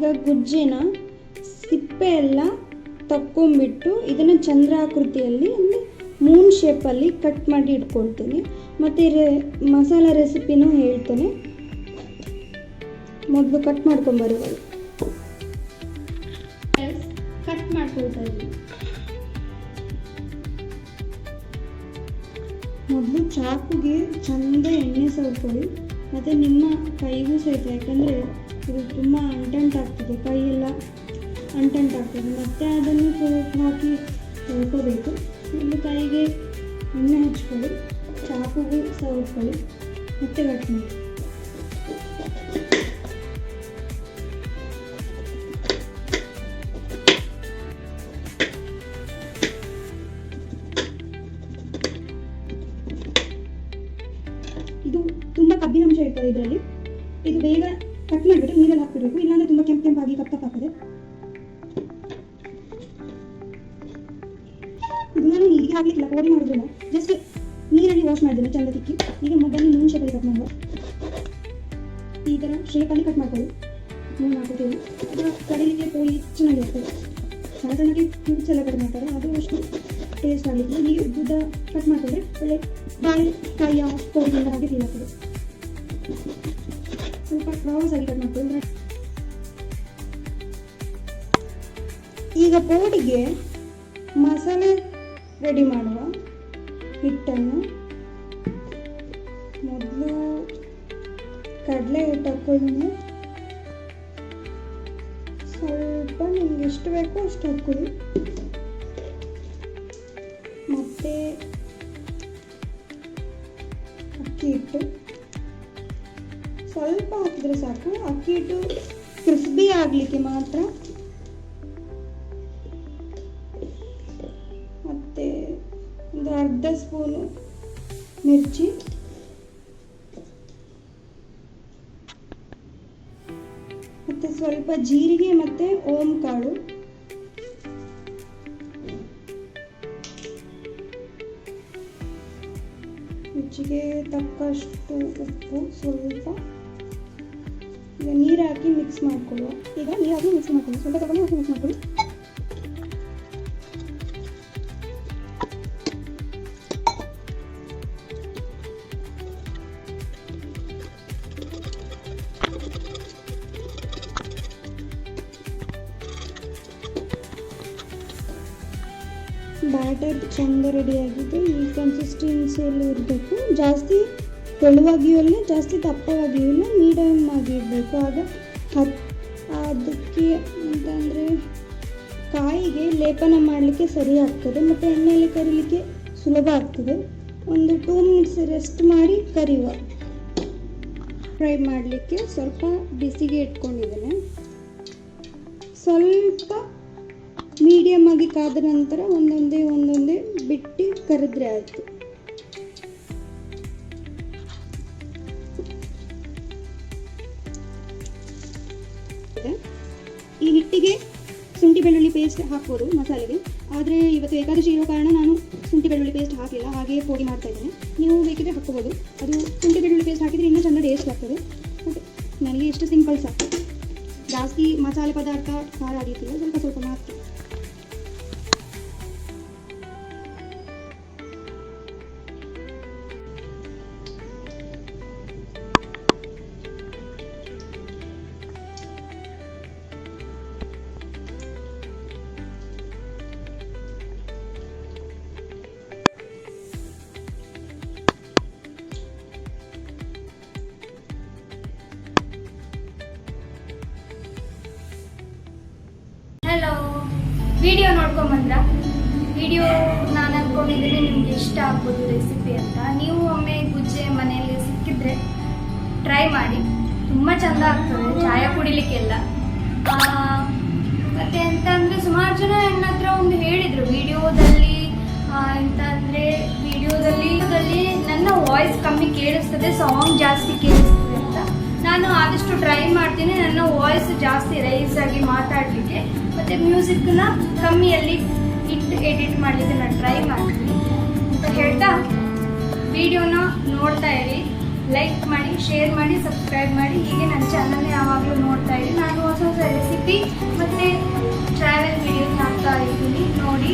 ಈಗ ಗುಜ್ಜೆನ ಸಿಪ್ಪೆ ಎಲ್ಲ ತಕ್ಕೊಂಬಿಟ್ಟು ಇದನ್ನು ಚಂದ್ರಾಕೃತಿಯಲ್ಲಿ ಅಂದರೆ ಮೂನ್ ಶೇಪಲ್ಲಿ ಕಟ್ ಮಾಡಿ ಇಟ್ಕೊಳ್ತೀನಿ. ಮತ್ತು ಮಸಾಲ ರೆಸಿಪಿನೂ ಹೇಳ್ತೇನೆ. ಮೊದಲು ಕಟ್ ಮಾಡ್ಕೊಂಬರುವುದು ಕಟ್ ಮಾಡ್ಕೊಳ್ತಾ ಇದ್ದೀನಿ. ಮೊದಲು ಚಾಕುಗೆ ಚಂದ ಎಣ್ಣೆ ಸವರ್ಕೊಳ್ಳಿ, ಮತ್ತು ನಿಮ್ಮ ಕೈಗೂ ಸಹಿತ, ಯಾಕಂದರೆ ಇದು ತುಂಬ ಅಂಟಂಟಾಗ್ತದೆ, ಕೈಯೆಲ್ಲ ಅಂಟಂಟಾಗ್ತದೆ. ಮತ್ತು ಅದನ್ನು ಸೋಪ್ ಹಾಕಿ ತೊಳ್ಕೋಬೇಕು. ಇಲ್ಲಿ ಕೈಗೆ ಎಣ್ಣೆ ಹಚ್ಕೊಳ್ಳಿ, ಚಾಕುಗೂ ಸವರ್ಕೊಳ್ಳಿ, ಮತ್ತೆ ಕಟ್ ಮಾಡಿ. ಇದು ತುಂಬ ಕಬ್ಬಿನಾಂಶ ಇರ್ತದೆ ಇದರಲ್ಲಿ. ಇದು ಬೇಗ ಕಟ್ ಮಾಡಿಬಿಟ್ಟು ನೀರಲ್ಲಿ ಹಾಕ್ಬಿಡ್ಬೇಕು, ಇಲ್ಲಾಂದರೆ ತುಂಬ ಕೆಂಪಾಗಿ ಕಪ್ಪಾಗ್ತದೆ. ಇದು ನಾನು ಹೀಗೆ ಹಾಕ್ಲಿಕ್ಕಿಲ್ಲ, ಪೌಡಿ ಮಾಡೋದಿಲ್ಲ, ಜಸ್ಟ್ ನೀರಲ್ಲಿ ವಾಶ್ ಮಾಡಿದ್ದೇನೆ ಚಂದ ತಿಕ್ಕಿ. ಈಗ ಮೊದಲು ಮೂನ್ ಶೇಪಲ್ಲಿ ಕಟ್ ಮಾಡುವ. ಈ ಥರ ಶೇಪಲ್ಲಿ ಕಟ್ ಮಾಡ್ಕೊಳ್ಳಿ. ಮೂನ್ ಹಾಕೋತೀವಿ, ಅದರ ಕಡಿಲಿಕ್ಕೆ ಪೋಳಿ ಚೆನ್ನಾಗಿರ್ತದೆ. ಸಣ್ಣ ಸಣ್ಣಗೆ ಕ್ಯೂಬ್ಸ್ ಎಲ್ಲ ಕಟ್ ಮಾಡ್ತಾರೆ, ಅದು ಅಷ್ಟು ಟೇಸ್ಟ್ ಆಗಲಿಕ್ಕೆ. ಹೀಗೆ ಉದ್ದ ಕಟ್ ಮಾಡಿಕೊಂಡ್ರೆ ಒಳ್ಳೆ ಬಾಳೆಕಾಯಿಯ ಪೌಡಿಯಿಂದ ಹಾಗೆ ಫೀಲ್ ಆಗ್ತದೆ. ಸ್ವಲ್ಪ ಕ್ರಾಸ್ ಆಗಿ ಕಟ್ ಮಾಡ್ಕೊಳ್ಳಿ. ಈಗ ಪೌಡಿಗೆ ಮಸಾಲೆ ರೆಡಿ ಮಾಡುವ. ಹಿಟ್ಟನ್ನು ಮೊದಲು ಕಡಲೆ ಹಿಟ್ಟು ಹಾಕ್ಕೊಳ್ಳಿ. ಸ್ವಲ್ಪ ನಿಮ್ಗೆ ಎಷ್ಟು ಬೇಕೋ ಅಷ್ಟು ಹಾಕ್ಕೊಳ್ಳಿ. ಮತ್ತು ಅಕ್ಕಿ ಹಿಟ್ಟು ಸ್ವಲ್ಪ ಹಾಕಿದ್ರೆ ಸಾಕು. ಅಕ್ಕಿ ಹಿಟ್ಟು ಕ್ರಿಸ್ಪಿ ಆಗಲಿಕ್ಕೆ ಮಾತ್ರ. ಮತ್ತು ಒಂದು ಅರ್ಧ ಸ್ಪೂನು ಮಿರ್ಚಿ, ಮತ್ತು ಸ್ವಲ್ಪ ಜೀರಿಗೆ ಮತ್ತು ಓಂ ಕಾಳು, ರುಚಿಗೆ ತಕ್ಕಷ್ಟು ಉಪ್ಪು ಸ್ವಲ್ಪ. ಈಗ ನೀರು ಹಾಕಿ ಮಿಕ್ಸ್ ಮಾಡ್ಕೊಳ್ಳುವ. ಈಗ ನೀರು ಹಾಕಿ ಮಿಕ್ಸ್ ಮಾಡ್ಕೊಳ್ಳಿ, ಸ್ವಲ್ಪ ತಗೊಂಡು ಹಾಕಿ ಮಿಕ್ಸ್ ಮಾಡ್ಕೊಳ್ಳಿ. ಬ್ಯಾಟರ್ ಚೆಂದ ರೆಡಿಯಾಗಿದೆ. ಈ ಕನ್ಸಿಸ್ಟೆನ್ಸಿಯಲ್ಲಿ ಇರಬೇಕು. ಜಾಸ್ತಿ ತೆಳುವಾಗಿಯೂ ಇಲ್ಲ, ಜಾಸ್ತಿ ದಪ್ಪವಾಗಿಯೂ ಇಲ್ಲ, ಮೀಡಿಯಮ್ ಆಗಿ ಇರಬೇಕು. ಆಗ ಅದಕ್ಕೆ ಅಂತಂದರೆ ಕಾಯಿಗೆ ಲೇಪನ ಮಾಡಲಿಕ್ಕೆ ಸರಿ ಆಗ್ತದೆ, ಮತ್ತು ಎಣ್ಣೆಯಲ್ಲಿ ಕರಿಲಿಕ್ಕೆ ಸುಲಭ ಆಗ್ತದೆ. ಒಂದು 2 ಮಿನಿಟ್ಸ್ ರೆಸ್ಟ್ ಮಾಡಿ ಕರಿಯುವ. ಫ್ರೈ ಮಾಡಲಿಕ್ಕೆ ಸ್ವಲ್ಪ ಬಿಸಿಗೆ ಇಟ್ಕೊಂಡಿದ್ದೇನೆ. ಸ್ವಲ್ಪ ಮೀಡಿಯಮ್ ಆಗಿ ಕಾದ ನಂತರ ಒಂದೊಂದೇ ಬಿಟ್ಟು ಕರೆದ್ರೆ ಆಯಿತು. ಈ ಹಿಟ್ಟಿಗೆ ಶುಂಠಿ ಬೆಳ್ಳುಳ್ಳಿ ಪೇಸ್ಟ್ ಹಾಕ್ಬೋದು ಮಸಾಲೆಗೆ, ಆದರೆ ಇವತ್ತು ಏಕಾದಶಿ ಇರೋ ಕಾರಣ ನಾನು ಶುಂಠಿ ಬೆಳ್ಳುಳ್ಳಿ ಪೇಸ್ಟ್ ಹಾಕಿಲ್ಲ, ಹಾಗೆ ಪುಡಿ ಮಾಡ್ತಾ ಇದ್ದೇನೆ. ನೀವು ಬೇಕಿದ್ರೆ ಹಾಕ್ಕೋಬೋದು. ಅದು ಶುಂಠಿ ಬೆಳ್ಳುಳ್ಳಿ ಪೇಸ್ಟ್ ಹಾಕಿದರೆ ಇನ್ನೂ ಚೆಂದ ಟೇಸ್ಟ್ ಆಗ್ತದೆ. ಮತ್ತು ನನಗೆ ಎಷ್ಟು ಸಿಂಪಲ್ ಸಾಕು, ಜಾಸ್ತಿ ಮಸಾಲೆ ಪದಾರ್ಥ ಖಾರ ಆಗಿರ್ತಿಲ್ಲ, ಸ್ವಲ್ಪ ಮಾತ್ರ. Hello, video ನೋಡ್ಕೊಂಬಂದ್ರ? ವಿಡಿಯೋ ನಾನು ಅಂದ್ಕೊಂಡಿದ್ದೀನಿ ನಿಮ್ಗೆ ಇಷ್ಟ ಆಗ್ಬೋದು ರೆಸಿಪಿ ಅಂತ. ನೀವು ಒಮ್ಮೆ ಗುಜ್ಜೆ ಮನೆಯಲ್ಲಿ ಸಿಕ್ಕಿದ್ರೆ ಟ್ರೈ ಮಾಡಿ, ತುಂಬ ಚೆಂದ ಆಗ್ತದೆ ಚಾಯ ಕುಡಿಲಿಕ್ಕೆಲ್ಲ. ಮತ್ತು ಎಂತಂದರೆ ಸುಮಾರು ಜನ ನನ್ನ ಹತ್ರ ಒಂದು ಹೇಳಿದರು ವಿಡಿಯೋದಲ್ಲಿ, ಎಂತಂದರೆ ವಿಡಿಯೋದಲ್ಲಿ ನನ್ನ ವಾಯ್ಸ್ ಕಮ್ಮಿ ಕೇಳಿಸ್ತದೆ, ಸಾಂಗ್ ಜಾಸ್ತಿ ಕೇಳಿಸ್ತದೆ ಅಂತ. ನಾನು ಆದಷ್ಟು ಟ್ರೈ ಮಾಡ್ತೀನಿ ನನ್ನ ವಾಯ್ಸ್ ಜಾಸ್ತಿ ರೈಸ್ ಆಗಿ ಮಾತಾಡಲಿಕ್ಕೆ, ಮತ್ತು ಮ್ಯೂಸಿಕ್ನ ಕಮ್ಮಿಯಲ್ಲಿ ಇಟ್ಟು ಎಡಿಟ್ ಮಾಡಲಿಕ್ಕೆ ನಾನು ಟ್ರೈ ಮಾಡ್ತೀನಿ ಅಂತ ಹೇಳ್ತಾ ವಿಡಿಯೋನ ನೋಡ್ತಾ ಇರಿ. ಲೈಕ್ ಮಾಡಿ, ಶೇರ್ ಮಾಡಿ, ಸಬ್ಸ್ಕ್ರೈಬ್ ಮಾಡಿ. ಹೀಗೆ ನನ್ನ ಚಾನಲ್ನ ಯಾವಾಗಲೂ ನೋಡ್ತಾ ಇರಿ. ನಾನು ಹೊಸ ರೆಸಿಪಿ ರೆಸಿಪಿ ಮತ್ತು ಟ್ರಾವೆಲ್ ವಿಡಿಯೋಸ್ ಹಾಕ್ತಾ ಇದ್ದೀನಿ ನೋಡಿ.